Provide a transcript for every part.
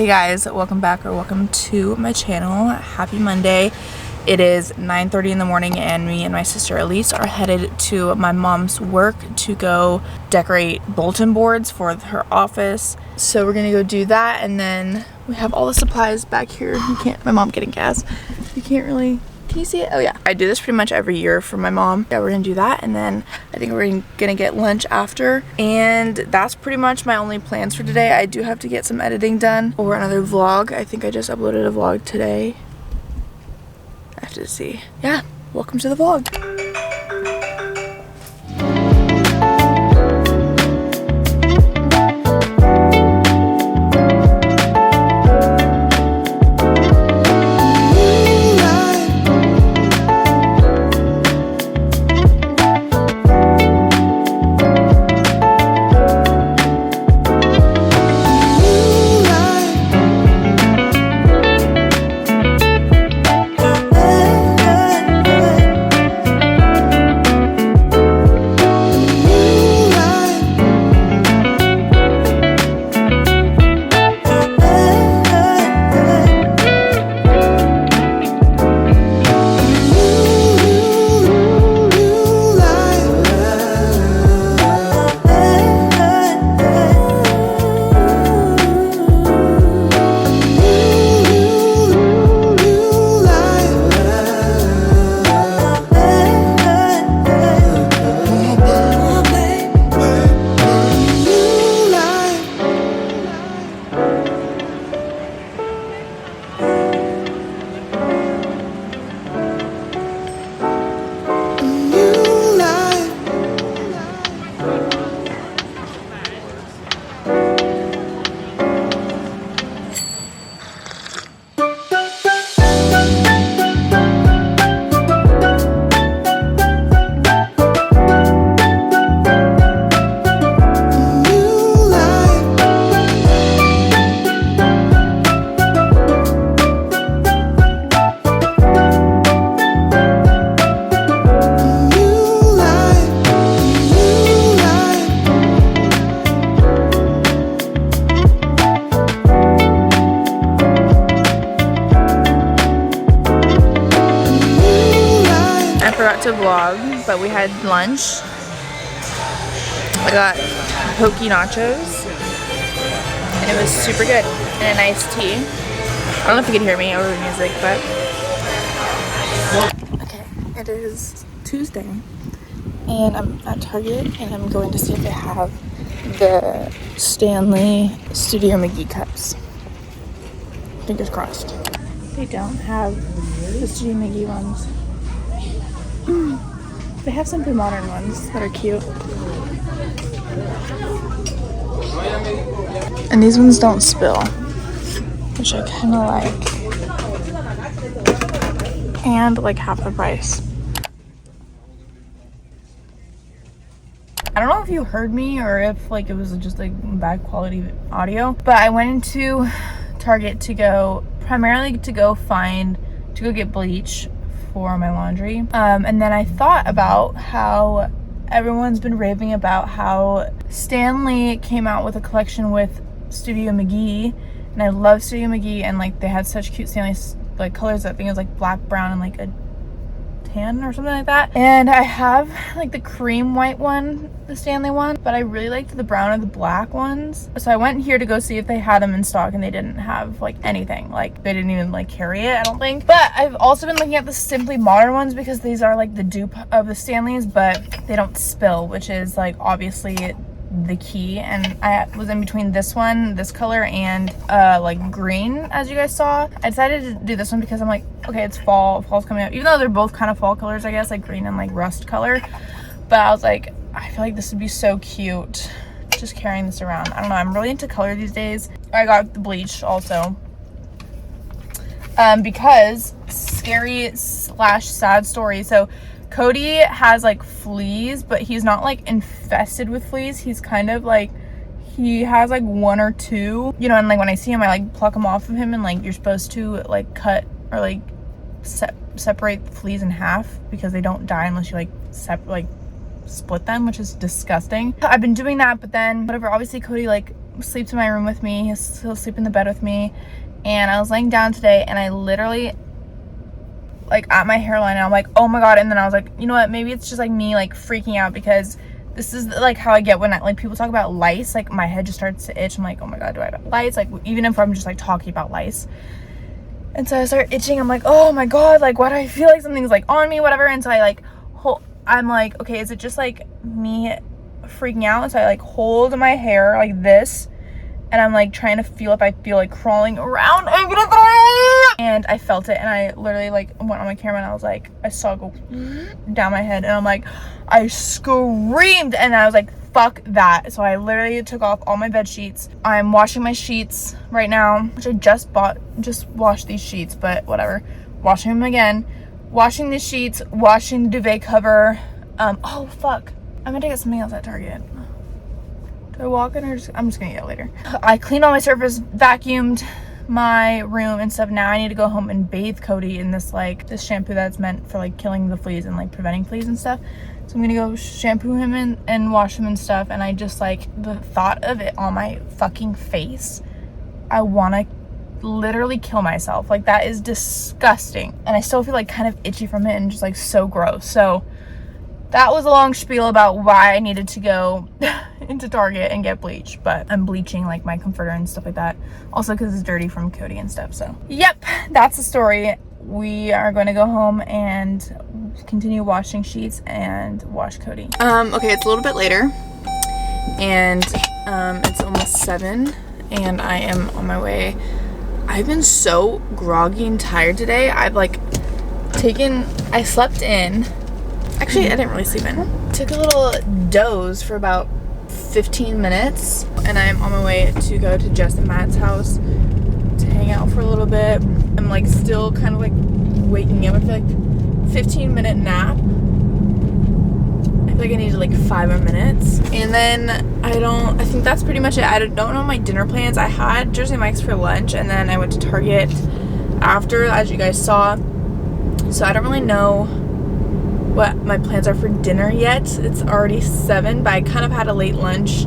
Hey guys, welcome back or welcome to my channel. Happy Monday. It is 9:30 in the morning and me and my sister Elise are headed to my mom's work to go decorate bulletin boards for her office. So we're gonna go do that, and then we have all the supplies back here. My mom getting gas. You can't really, can you see it? Oh yeah. I do this pretty much every year for my mom. Yeah, we're gonna do that, and then I think we're gonna get lunch after. And that's pretty much my only plans for today. I do have to get some editing done or another vlog. I think I just uploaded a vlog today. I have to see. Yeah, welcome to the vlog. To vlog, but we had lunch. I got poke nachos and it was super good, and a nice tea. I don't know if you can hear me over the music, but okay, it is Tuesday and I'm at Target and I'm going to see if they have the Stanley Studio McGee cups. Fingers crossed. They don't have the Studio McGee ones. They have some pretty modern ones that are cute. And these ones don't spill, which I kind of like. And like half the price. I don't know if you heard me or if like it was just like bad quality audio, but I went into Target to go get bleach for my laundry, and then I thought about how everyone's been raving about how Stanley came out with a collection with Studio McGee, and I love Studio McGee, and like they had such cute Stanley like colors. I think it was like black, brown, and like a tan or something like that. And I have like the cream white one, the Stanley one, but I really liked the brown and the black ones. So I went here to go see if they had them in stock, and they didn't have like anything. Like they didn't even like carry it, I don't think. But I've also been looking at the Simply Modern ones because these are like the dupe of the Stanleys, but they don't spill, which is like obviously the key. And I was in between this one, this color, and like green, as you guys saw. I decided to do this one because I'm like, okay, it's fall's coming up, even though they're both kind of fall colors, I guess, like green and like rust color. But I was like, I feel like this would be so cute just carrying this around. I don't know, I'm really into color these days. I got the bleach also because scary / sad story. So Cody has like fleas, but he's not like infested with fleas. He's kind of like, he has like 1 or 2, you know, and like when I see him, I like pluck them off of him, and like you're supposed to like cut or like separate the fleas in half because they don't die unless you like split them, which is disgusting. I've been doing that, but then whatever, obviously Cody like sleeps in my room with me. He'll sleep in the bed with me. And I was laying down today and I literally like at my hairline and I'm like, oh my god. And then I was like, you know what, maybe it's just like me like freaking out, because this is like how I get when like people talk about lice. Like my head just starts to itch. I'm like, oh my god, do I have lice? Like even if I'm just like talking about lice. And so I start itching. I'm like, oh my god, like why do I feel like something's like on me, whatever. And so I like I'm like, okay, is it just like me freaking out? And so I like hold my hair like this and I'm like trying to feel if I feel like crawling around. And I felt it, and I literally like went on my camera and I was like, I saw it go down my head, and I'm like, I screamed, and I was like, fuck that. So I literally took off all my bed sheets. I'm washing my sheets right now, which I just washed these sheets, but whatever. Washing them again, washing the sheets, washing the duvet cover. Oh fuck, I'm gonna get something else at Target. Do I walk in, or I'm just gonna get it later. I cleaned all my surface, vacuumed my room and stuff. Now I need to go home and bathe Cody in this shampoo that's meant for like killing the fleas and like preventing fleas and stuff. So I'm gonna go shampoo him and wash him and stuff. And I just like the thought of it on my fucking face, I want to literally kill myself. Like that is disgusting, and I still feel like kind of itchy from it and just like so gross. So that was a long spiel about why I needed to go into Target and get bleach, but I'm bleaching like my comforter and stuff like that. Also because it's dirty from Cody and stuff. So yep, that's the story. We are going to go home and continue washing sheets and wash Cody. Okay, it's a little bit later, and it's almost 7, and I am on my way. I've been so groggy and tired today. I've like I slept in. Actually, I didn't really sleep in. Took a little doze for about 15 minutes, and I'm on my way to go to Jess and Matt's house to hang out for a little bit. I'm like still kind of like waking up. I feel like 15-minute nap. I feel like I needed like 5 more minutes. And then I think that's pretty much it. I don't know my dinner plans. I had Jersey Mike's for lunch, and then I went to Target after, as you guys saw. So I don't really know what my plans are for dinner yet. It's already 7, but I kind of had a late lunch,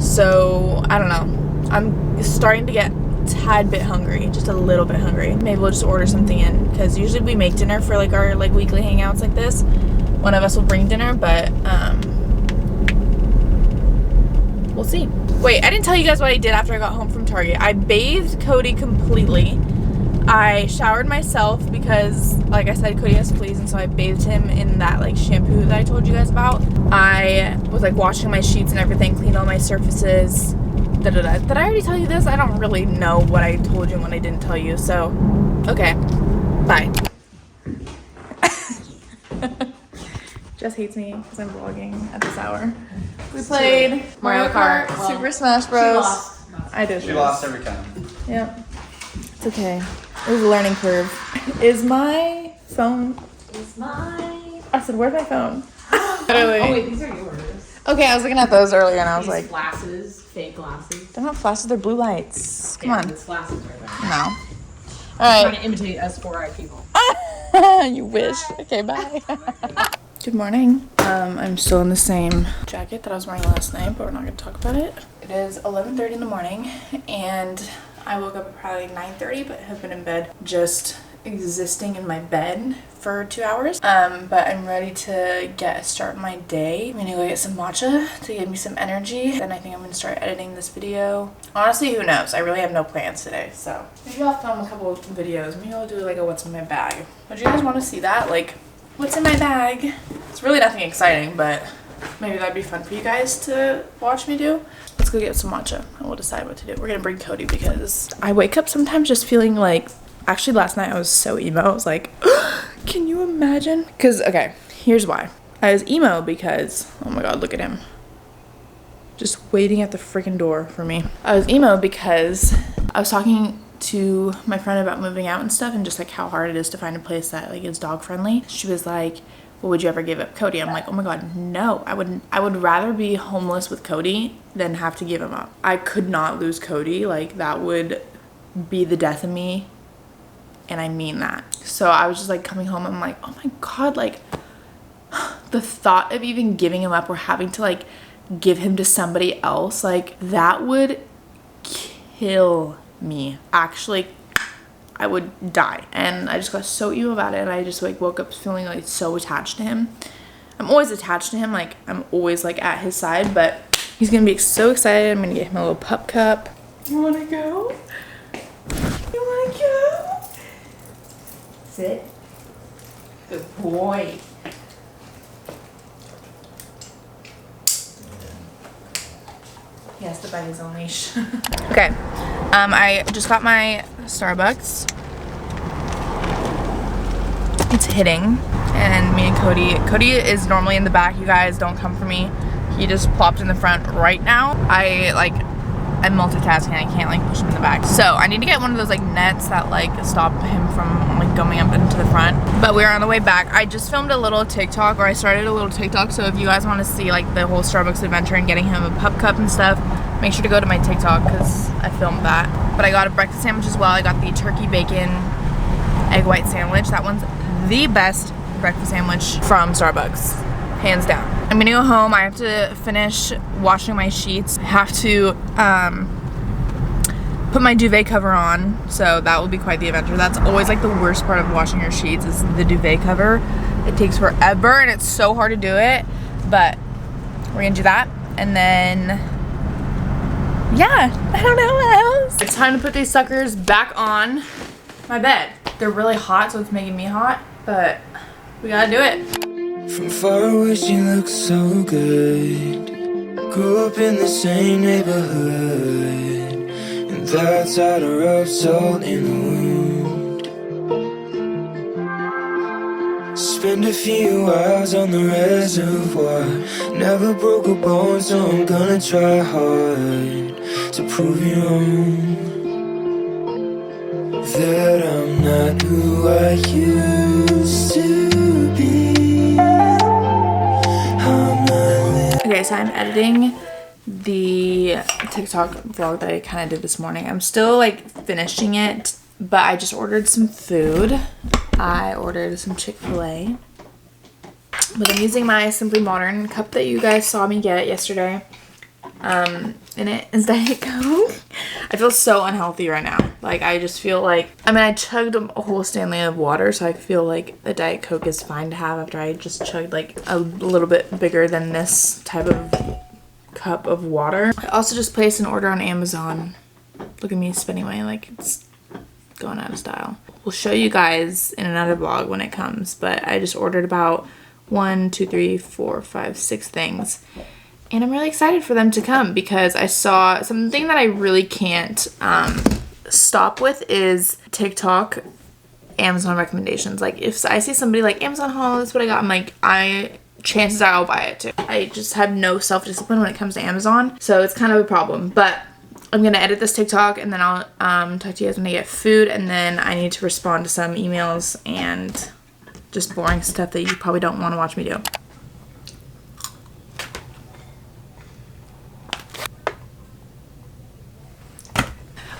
so I don't know. I'm starting to get a tad bit hungry, just a little bit hungry. Maybe we'll just order something in, because usually we make dinner for like our like weekly hangouts like this. One of us will bring dinner, but we'll see. Wait, I didn't tell you guys what I did after I got home from Target. I bathed Cody completely. I showered myself because, like I said, Cody has fleas, and so I bathed him in that like shampoo that I told you guys about. I was like washing my sheets and everything, cleaned all my surfaces. Did I already tell you this? I don't really know what I told you and what I didn't tell you. So, okay, bye. Jess hates me because I'm vlogging at this hour. We played Mario Kart, Super Smash Bros. She lost. I did. She lost every time. Yep. It's okay. It was a learning curve. Is my phone? I said, where's my phone? Oh wait, these are yours. Okay, I was looking at those earlier and I was These like, glasses, fake glasses. they're not flashes, they're blue lights. Come on. These glasses are there. No. All Trying right. to imitate us 4i people. You wish. Okay, bye. Good morning. I'm still in the same jacket that I was wearing last night, but we're not going to talk about it. It is 11:30 in the morning, and I woke up at probably 9:30, but have been in bed just existing in my bed for 2 hours. But I'm ready to get a start my day. I'm gonna go get some matcha to give me some energy. Then I think I'm gonna start editing this video. Honestly, who knows? I really have no plans today, so maybe I'll film a couple of videos. Maybe I'll do like a what's in my bag. Would you guys want to see that? Like, what's in my bag? It's really nothing exciting, but maybe that'd be fun for you guys to watch me do. Let's go get some matcha and we'll decide what to do. We're gonna bring Cody because I wake up sometimes just feeling like, actually last night I was so emo. I was like, can you imagine? Because, okay, here's why. I was emo because, oh my god, look at him. Just waiting at the freaking door for me. I was emo because I was talking to my friend about moving out and stuff, and just like how hard it is to find a place that like is dog friendly. She was like, well, would you ever give up Cody? I'm like, oh my god, no. I would rather be homeless with Cody than have to give him up. I could not lose Cody. Like, that would be the death of me, and I mean that. So I was just like coming home, I'm like, oh my god, like the thought of even giving him up or having to like give him to somebody else, like that would kill me. Actually, I would die. And I just got so emo about it, and I just like woke up feeling like so attached to him. I'm always attached to him, like I'm always like at his side, but he's gonna be so excited. I'm gonna get him a little pup cup. You wanna go? You wanna go? Sit. Good boy. He has to bite his own leash. Okay, I just got my Starbucks. It's hitting, and me and Cody is normally in the back. You guys don't come for me. He just plopped in the front right now. I'm multitasking. I can't like push him in the back. So I need to get one of those like nets that like stop him from like going up into the front. But we're on the way back. I just filmed a little TikTok, or I started a little TikTok. So if you guys want to see like the whole Starbucks adventure and getting him a pup cup and stuff, make sure to go to my TikTok because I filmed that. But I got a breakfast sandwich as well. I got the turkey bacon egg white sandwich. That one's the best breakfast sandwich from Starbucks, hands down. I'm gonna go home. I have to finish washing my sheets. I have to put my duvet cover on, so that will be quite the adventure. That's always like the worst part of washing your sheets is the duvet cover. It takes forever and it's so hard to do it, but we're gonna do that. And then yeah, I don't know what else. It's time to put these suckers back on my bed. They're really hot, so it's making me hot, but we gotta do it. From far away she looks so good. Grew up in the same neighborhood, and that's how to rub salt in the wound. Spend a few hours on the reservoir. Never broke a bone, so I'm gonna try hard to prove you wrong, that I'm not who I used to be. Okay, so I'm editing the TikTok vlog that I kind of did this morning. I'm still like finishing it, but I just ordered some food. I ordered some Chick-fil-A, but I'm using my Simply Modern cup that you guys saw me get yesterday. In it is Diet Coke. I feel so unhealthy right now. Like I just feel like, I mean I chugged a whole Stanley of water, so I feel like a Diet Coke is fine to have after I just chugged like a little bit bigger than this type of cup of water. I also just placed an order on Amazon. Look at me spinning away like it's going out of style. We'll show you guys in another vlog when it comes, but I just ordered about 1, 2, 3, 4, 5, 6 things. And I'm really excited for them to come because I saw something that I really can't stop with is TikTok Amazon recommendations. Like if I see somebody like Amazon haul, that's what I got, I'm like, chances are I'll buy it too. I just have no self-discipline when it comes to Amazon, so it's kind of a problem. But I'm gonna edit this TikTok and then I'll talk to you guys when I get food, and then I need to respond to some emails and just boring stuff that you probably don't want to watch me do.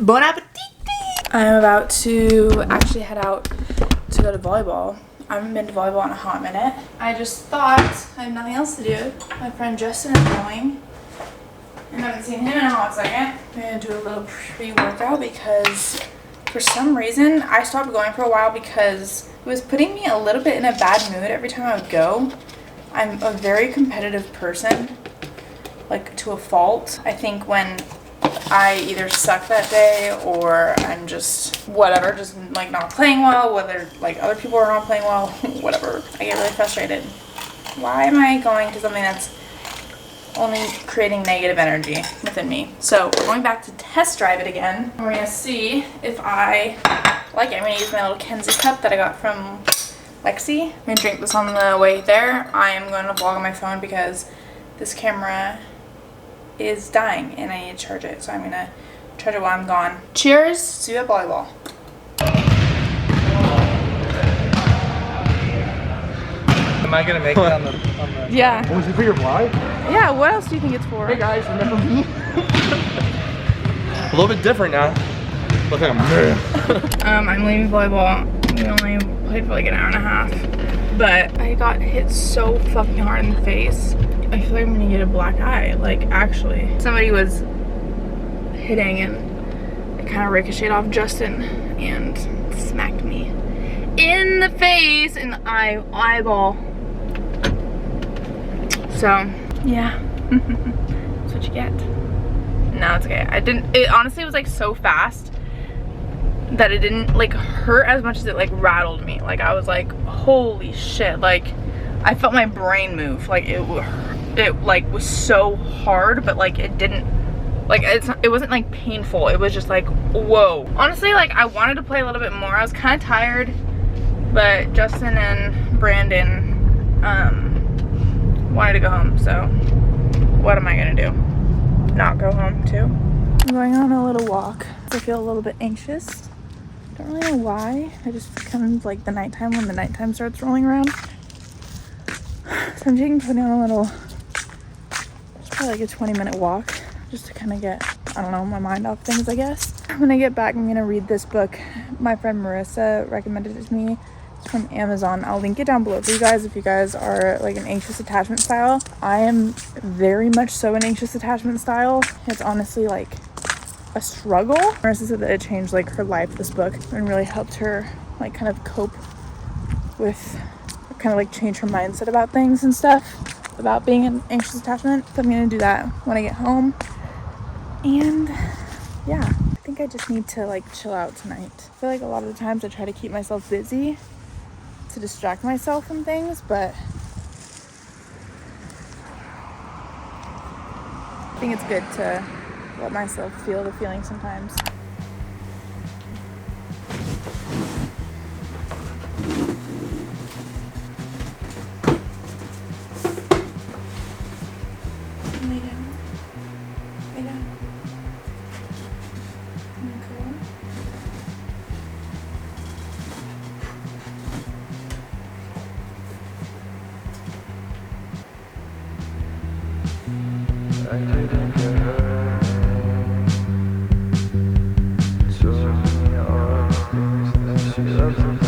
Bon appetit! I'm about to actually head out to go to volleyball. I haven't been to volleyball in a hot minute. I just thought I have nothing else to do. My friend Justin is going, and I haven't seen him in a hot second. I'm gonna do a little pre-workout because for some reason I stopped going for a while because it was putting me a little bit in a bad mood every time I would go. I'm a very competitive person, like to a fault. I think when I either suck that day or I'm just whatever, just like not playing well, whether like other people are not playing well, whatever, I get really frustrated. Why am I going to something that's only creating negative energy within me? So we're going back to test drive it again. We're gonna see if I like it. I'm gonna use my little Kenzie cup that I got from Lexi. I'm gonna drink this on the way there. I am going to vlog on my phone because this camera is dying and I need to charge it, so I'm gonna charge it while I'm gone. Cheers, see you at volleyball. Am I gonna make it on the Yeah. Oh, is it for your vlog? Yeah, what else do you think it's for? Hey guys, remember me? A little bit different now. Look like a man. I'm leaving volleyball. We only played for like an hour and a half, but I got hit so fucking hard in the face. I feel like I'm gonna get a black eye, like actually. Somebody was hitting and kind of ricocheted off Justin and smacked me in the face, in the eyeball. So yeah. That's what you get. No, it's okay. It honestly was like so fast that it didn't like hurt as much as it like rattled me. Like I was like, holy shit. Like I felt my brain move. Like it like was so hard, but like it didn't, like it wasn't like painful. It was just like, whoa. Honestly, like I wanted to play a little bit more. I was kind of tired, but Justin and Brandon wanted to go home, so what am I gonna do? Not go home too? I'm going on a little walk. I feel a little bit anxious. Don't really know why. I just kind of like the nighttime, when the nighttime starts rolling around. So I'm putting on a little, it's probably like a 20-minute walk, just to kind of get, I don't know, my mind off things, I guess. When I get back, I'm gonna read this book. My friend Marissa recommended it to me. It's from Amazon. I'll link it down below for you guys if you guys are like an anxious attachment style. I am very much so an anxious attachment style. It's honestly like a struggle. Marissa said that it changed like her life, this book, and really helped her like kind of cope with, kind of like change her mindset about things and stuff, about being an anxious attachment. So I'm gonna do that when I get home. And yeah, I think I just need to like chill out tonight. I feel like a lot of the times I try to keep myself busy to distract myself from things, but I think it's good to let myself feel the feeling sometimes. Lay down. Lay down. Okay. I didn't get hurt. So many other things that she loves.